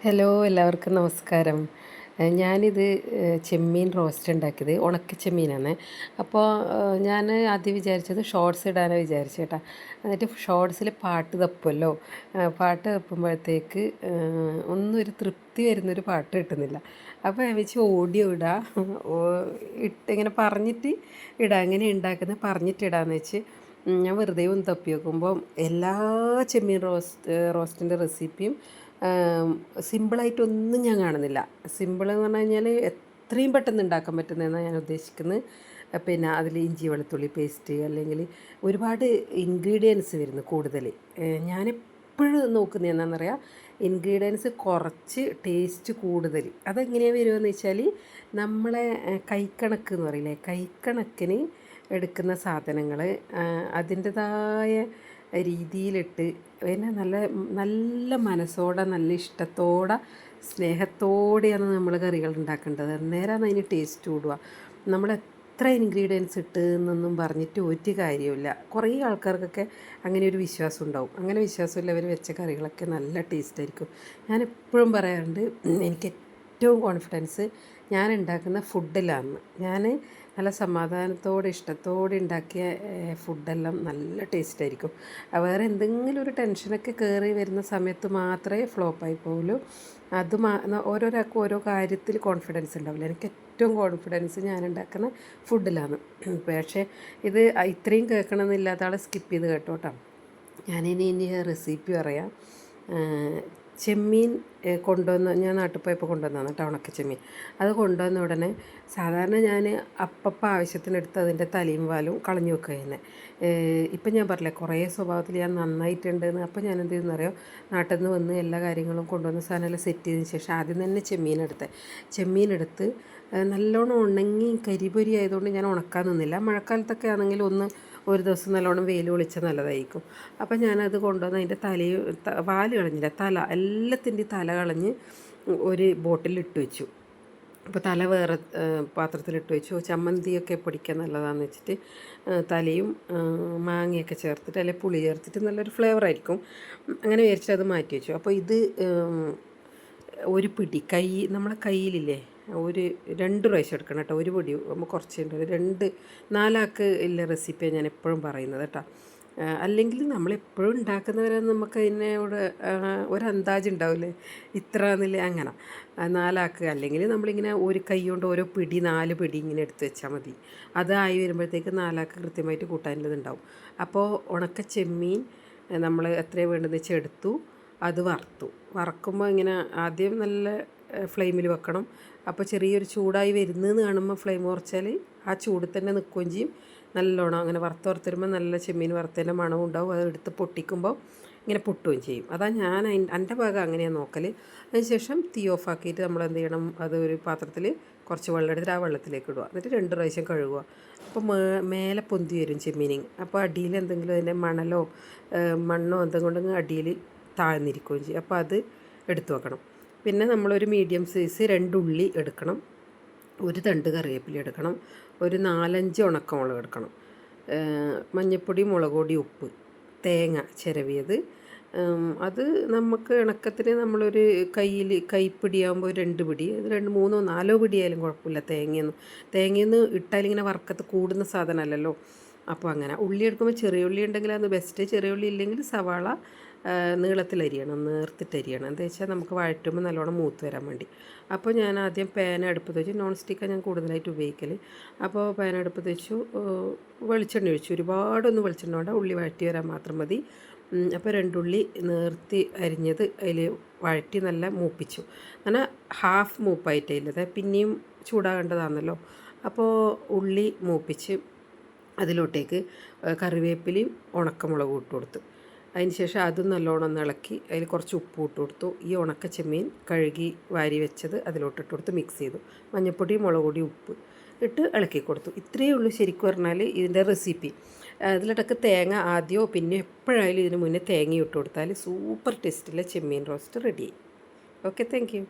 Hello എല്ലാവർക്കും നമസ്കാരം. ഞാനിത് ചെമ്മീൻ റോസ്റ്റ് ഉണ്ടാക്കിയത് ഉണക്ക ചെമ്മീനാണ്. അപ്പോൾ ഞാൻ ആദ്യം വിചാരിച്ചത് ഷോർട്സ് ഇടാനാണ് വിചാരിച്ചത് കേട്ടോ. എന്നിട്ട് ഷോർട്സിൽ പാട്ട് തപ്പുമല്ലോ, പാട്ട് തപ്പുമ്പോഴത്തേക്ക് ഒന്നും ഒരു തൃപ്തി വരുന്നൊരു പാട്ട് കിട്ടുന്നില്ല. അപ്പോൾ ഞാൻ വെച്ച് ഓഡിയോ ഇടാം, ഇങ്ങനെ പറഞ്ഞിട്ട് ഇടാം, എങ്ങനെ ഉണ്ടാക്കുന്നത് പറഞ്ഞിട്ട് ഇടാമെന്ന് വെച്ച് ഞാൻ വെറുതെ ഒന്ന് തപ്പി നോക്കുമ്പോൾ എല്ലാ ചെമ്മീൻ റോസ്റ്റിൻ്റെ റെസിപ്പിയും സിമ്പിളായിട്ടൊന്നും ഞാൻ കാണുന്നില്ല. സിമ്പിൾ എന്ന് പറഞ്ഞു കഴിഞ്ഞാൽ എത്രയും പെട്ടെന്ന് ഉണ്ടാക്കാൻ പറ്റുന്നതെന്നാണ് ഞാൻ ഉദ്ദേശിക്കുന്നത്. പിന്നെ അതിൽ ഇഞ്ചി വെളുത്തുള്ളി പേസ്റ്റ് അല്ലെങ്കിൽ ഒരുപാട് ഇൻഗ്രീഡിയൻസ് വരുന്നു കൂടുതൽ. ഞാനെപ്പോഴും നോക്കുന്നത് എന്താണെന്നറിയാം, ഇൻഗ്രീഡിയൻസ് കുറച്ച് ടേസ്റ്റ് കൂടുതൽ. അതെങ്ങനെയാണ് വരുമെന്ന് വെച്ചാൽ നമ്മളെ കൈക്കണക്ക് എന്ന് പറയില്ലേ, കൈക്കണക്കിന് എടുക്കുന്ന സാധനങ്ങൾ അതിൻ്റെതായ രീതിയിലിട്ട് പിന്നെ നല്ല നല്ല മനസ്സോടെ നല്ല ഇഷ്ടത്തോടെ സ്നേഹത്തോടെയാണ് നമ്മൾ കറികൾ ഉണ്ടാക്കേണ്ടത്. അന്നേരമാണ് അതിന് ടേസ്റ്റ് കൂടുക. നമ്മൾ എത്ര ഇൻഗ്രീഡിയൻസ് ഇട്ട് എന്നൊന്നും പറഞ്ഞിട്ട് ഒരു കാര്യമില്ല. കുറേ ആൾക്കാർക്കൊക്കെ അങ്ങനെ ഒരു വിശ്വാസം ഉണ്ടാവും. അങ്ങനെ വിശ്വാസമില്ലവർ വെച്ച കറികളൊക്കെ നല്ല ടേസ്റ്റ് ആയിരിക്കും. ഞാൻ എപ്പോഴും പറയാറുണ്ട്, എനിക്ക് ഏറ്റവും കോൺഫിഡൻസ് ഞാൻ ഉണ്ടാക്കുന്ന ഫുഡിലാണ്. ഞാൻ നല്ല സമാധാനത്തോടെ ഇഷ്ടത്തോടെ ഉണ്ടാക്കിയ ഫുഡെല്ലാം നല്ല ടേസ്റ്റായിരിക്കും. വേറെ എന്തെങ്കിലും ഒരു ടെൻഷനൊക്കെ കയറി വരുന്ന സമയത്ത് മാത്രമേ ഫ്ലോപ്പായി പോവുള്ളൂ. അത് ഓരോരാൾക്കും ഓരോ കാര്യത്തിൽ കോൺഫിഡൻസ് ഉണ്ടാവില്ല. എനിക്ക് ഏറ്റവും കോൺഫിഡൻസ് ഞാൻ ഉണ്ടാക്കുന്ന ഫുഡിലാണ്. പക്ഷേ ഇത് ഇത്രയും കേൾക്കണമെന്നില്ലാത്ത ആളെ സ്കിപ്പ് ചെയ്ത് കേട്ടോട്ടോ. ഞാനിനി റെസിപ്പി പറയാം. ചെമ്മീൻ കൊണ്ടുവന്ന് ഞാൻ നാട്ടിൽ പോയപ്പോൾ കൊണ്ടുവന്നതാണ് കേട്ടോ, ഉണക്ക ചെമ്മീൻ. അത് കൊണ്ടുവന്ന ഉടനെ സാധാരണ ഞാൻ അപ്പപ്പം ആവശ്യത്തിനെടുത്ത് അതിൻ്റെ തലയും വാലും കളഞ്ഞു വെക്കുക തന്നെ. ഇപ്പം ഞാൻ പറഞ്ഞില്ലേ കുറേ സ്വഭാവത്തിൽ ഞാൻ നന്നായിട്ടുണ്ടെന്ന്. അപ്പം ഞാൻ എന്ത് ചെയ്യുന്നറിയോ, നാട്ടിൽ നിന്ന് വന്ന് എല്ലാ കാര്യങ്ങളും കൊണ്ടുവന്ന സാധനമെല്ലാം സെറ്റ് ചെയ്തതിന് ശേഷം ആദ്യം തന്നെ ചെമ്മീനെടുത്ത് നല്ലോണം ഉണങ്ങി കരിപൊരി ആയതുകൊണ്ട് ഞാൻ ഉണക്കാൻ നിന്നില്ല. മഴക്കാലത്തൊക്കെ ആണെങ്കിൽ ഒരു ദിവസം നല്ലോണം വെയിൽ ഒളിച്ചാൽ നല്ലതായിരിക്കും. അപ്പം ഞാനത് കൊണ്ടുവന്ന് അതിൻ്റെ വാല് കളഞ്ഞില്ല, എല്ലാത്തിൻ്റെയും തല കളഞ്ഞ് ഒരു ബോട്ടിലിട്ട് വെച്ചു. അപ്പോൾ തല വേറെ പാത്രത്തിലിട്ട് വെച്ചു. ചമ്മന്തിയൊക്കെ പൊടിക്കാൻ നല്ലതാണെന്ന് വെച്ചിട്ട് തലയും മാങ്ങയൊക്കെ ചേർത്തിട്ട് അല്ലെങ്കിൽ പുളി ചേർത്തിട്ട് നല്ലൊരു ഫ്ലേവറായിരിക്കും. അങ്ങനെ വിചാരിച്ചിട്ട് അത് മാറ്റി വെച്ചു. അപ്പോൾ ഇത് ഒരു പിടി നമ്മളെ കയ്യിലില്ലേ, ഒരു 2 പ്രാവശ്യം എടുക്കണം കേട്ടോ. ഒരു പൊടി നമ്മൾ കുറച്ചുണ്ട്, 4 ഇല്ല റെസിപ്പിയാണ് ഞാൻ എപ്പോഴും പറയുന്നത് കേട്ടോ. അല്ലെങ്കിൽ നമ്മളെപ്പോഴും ഉണ്ടാക്കുന്നവരെ നമുക്ക് അതിനോട് ഒരു അന്താജ് ഉണ്ടാവില്ലേ, ഇത്ര എന്നില്ല അങ്ങനെ 4 അല്ലെങ്കിൽ നമ്മളിങ്ങനെ ഒരു കൈ കൊണ്ട് ഓരോ പിടി 4 പിടി ഇങ്ങനെ എടുത്ത് വെച്ചാൽ മതി. അതായി വരുമ്പോഴത്തേക്ക് 4 കൃത്യമായിട്ട് കൂട്ടാനുള്ളതുണ്ടാവും. അപ്പോൾ ഉണക്ക ചെമ്മീൻ നമ്മൾ എത്രയാണ് വേണ്ടതെന്ന് വെച്ചാൽ എടുത്തു, അത് വറക്കുമ്പോൾ ഇങ്ങനെ ആദ്യം നല്ല ഫ്ലെയിമിൽ വെക്കണം. അപ്പോൾ ചെറിയൊരു ചൂടായി വരുന്നതെന്ന് കാണുമ്പോൾ ഫ്ലെയിം കുറച്ചാൽ ആ ചൂട് തന്നെ നിൽക്കുകയും ചെയ്യും. നല്ലോണം അങ്ങനെ വറുത്ത് വരുമ്പോൾ നല്ല ചെമ്മീൻ വറുത്തതിൻ്റെ മണവും ഉണ്ടാവും. അത് എടുത്ത് പൊട്ടിക്കുമ്പോൾ ഇങ്ങനെ പൊട്ടുകയും ചെയ്യും. അതാ ഞാൻ എൻ്റെ ഭാഗം അങ്ങനെയാണ് നോക്കൽ. അതിനുശേഷം തീ ഓഫാക്കിയിട്ട് നമ്മൾ എന്ത് ചെയ്യണം, അത് ഒരു പാത്രത്തിൽ കുറച്ച് വെള്ളം എടുത്തിട്ട് ആ വെള്ളത്തിലേക്ക് ഇടുക. എന്നിട്ട് 2 പ്രാവശ്യം കഴുകുക. അപ്പോൾ മേലെ പൊന്തി വരും ചെമ്മീൻ. അപ്പോൾ അടിയിൽ എന്തെങ്കിലും അതിൻ്റെ മണ്ണോ എന്തെങ്കിലും ഉണ്ടെങ്കിൽ അടിയിൽ താഴ്ന്നിരിക്കുകയും ചെയ്യും. അപ്പോൾ അത് എടുത്തു വെക്കണം. പിന്നെ നമ്മളൊരു മീഡിയം സൈസ് 2 ഉള്ളി എടുക്കണം, ഒരു തണ്ട് കറിവേപ്പില എടുക്കണം, ഒരു 4-5 ഉണക്കമുളക് എടുക്കണം, മഞ്ഞൾപ്പൊടി, മുളക് പൊടി, ഉപ്പ്, തേങ്ങ ചിരവിയത്. അത് നമുക്ക് ഇണക്കത്തിന് നമ്മളൊരു കൈപ്പിടിയാകുമ്പോൾ 2 പിടി, 2, 3, 4 പിടിയായാലും കുഴപ്പമില്ല. തേങ്ങയൊന്നും ഇട്ടാലിങ്ങനെ വറക്കത്ത് കൂടുന്ന സാധനമല്ലല്ലോ. അപ്പോൾ അങ്ങനെ ഉള്ളി എടുക്കുമ്പോൾ ചെറിയ ഉള്ളി ഉണ്ടെങ്കിൽ അത് ബെസ്റ്റ്. ചെറിയ ഉള്ളി ഇല്ലെങ്കിൽ സവാള നീളത്തിലരിയണം, നേർത്തിട്ടരിയണം. എന്താ വെച്ചാൽ നമുക്ക് വഴറ്റുമ്പോൾ നല്ലോണം മൂത്ത് വരാൻ വേണ്ടി. അപ്പോൾ ഞാൻ ആദ്യം പാൻ അടുപ്പത്ത് വെച്ചു. നോൺ സ്റ്റിക്കാണ് ഞാൻ കൂടുതലായിട്ട് ഉപയോഗിക്കൽ. അപ്പോൾ പാൻ അടുപ്പത്ത് വെച്ചു, വെളിച്ചെണ്ണ ഒഴിച്ചു. ഒരുപാടൊന്നും വെളിച്ചെണ്ണ വേണ്ട, ഉള്ളി വഴറ്റി വരാൻ മാത്രം മതി. അപ്പോൾ 2 ഉള്ളി നേർത്തി അരിഞ്ഞത് അതിൽ വഴറ്റി നല്ല മൂപ്പിച്ചു. അങ്ങനെ ഹാഫ് മൂപ്പായിട്ടില്ലത്, പിന്നെയും ചൂടാകേണ്ടതാണല്ലോ. അപ്പോൾ ഉള്ളി മൂപ്പിച്ച് അതിലോട്ടേക്ക് കറിവേപ്പിലയും ഉണക്കമുളകും ഇട്ട് കൊടുത്തു. അതിന് ശേഷം അതും നല്ലോണം ഒന്ന് ഇളക്കി അതിൽ കുറച്ച് ഉപ്പ് ഇട്ട് കൊടുത്തു. ഈ ഉണക്ക ചെമ്മീൻ കഴുകി വാരി വെച്ചത് അതിലോട്ടിട്ട് കൊടുത്ത് മിക്സ് ചെയ്തു. മഞ്ഞൾപ്പൊടി, മുളക് പൊടി, ഉപ്പ് ഇട്ട് ഇളക്കി കൊടുത്തു. ഇത്രയേ ഉള്ളൂ ശരിക്കും പറഞ്ഞാൽ ഇതിൻ്റെ റെസിപ്പി. അതിലിടക്ക് തേങ്ങ ആദ്യമോ പിന്നെ എപ്പോഴായാലും ഇതിന് മുന്നേ തേങ്ങ ഇട്ട് കൊടുത്താൽ സൂപ്പർ ടേസ്റ്റുള്ള ചെമ്മീൻ റോസ്റ്റ് റെഡിയായി. Okay, thank you.